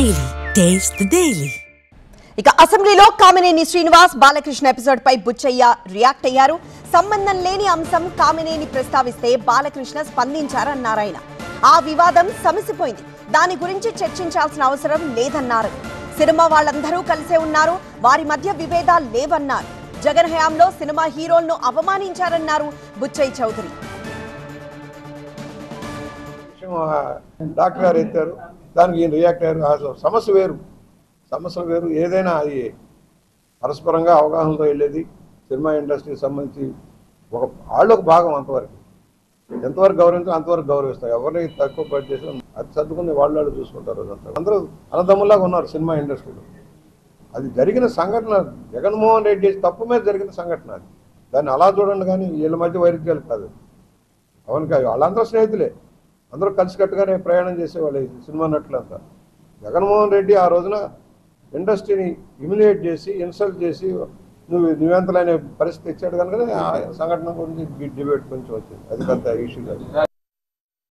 Daily. Taste the Daily. ఇక అసెంబ్లీలో Kamineni Srinivas Balakrishna episode పై Buchaiah react అయ్యారు. సంబంధం లేని అంశం కామినేని ప్రస్తావిస్తే బాలకృష్ణ స్పందించారన్నారాయన. ఆ వివాదం సమసిపోయింది, దాని గురించి చర్చించాల్సిన అవసరం లేదన్నారు. సినిమా వాళ్ళందరూ కలిసే ఉన్నారు, వారి మధ్య విభేదాలు లేవన్నారు. జగన్ హయాంలో సినిమా హీరోలను అవమానించారన్నారు బుచ్చయ్య చౌదరి. డాక్టర్ గారు ఎత్తారు, దానికి ఈయన రియాక్ట్ అయ్యారు. సమస్యలు వేరు ఏదైనా అది పరస్పరంగా అవగాహనతో వెళ్ళేది. సినిమా ఇండస్ట్రీకి సంబంధించి వాళ్ళకు భాగం ఎంతవరకు గౌరవించాలో అంతవరకు గౌరవిస్తారు. ఎవరిని తక్కువ పడి చేసి అది సర్దుకుని వాళ్ళు చూసుకుంటారు. అందరూ అన్నదమ్ములాగా ఉన్నారు సినిమా ఇండస్ట్రీలో. అది జరిగిన సంఘటన, జగన్మోహన్ రెడ్డి తప్పు మీద జరిగిన సంఘటన. అది దాన్ని అలా చూడండి, కానీ వీళ్ళ మధ్య వైరుధ్యాలు కాదు. అవును కాదు, వాళ్ళందరూ స్నేహితులే, అందరూ కలిసికట్టుగానే ప్రయాణం చేసేవాళ్ళు సినిమా నటులంతా. జగన్మోహన్ రెడ్డి ఆ రోజున ఇండస్ట్రీని హ్యూమిలియేట్ చేసి, ఇన్సల్ట్ చేసి నువ్వెంతలనే పరిస్థితి ఇచ్చాడు కనుక ఆ సంఘటన గురించి డిబేట్ కొంచెం వచ్చింది. అది పెద్ద ఇష్యూ కాదు.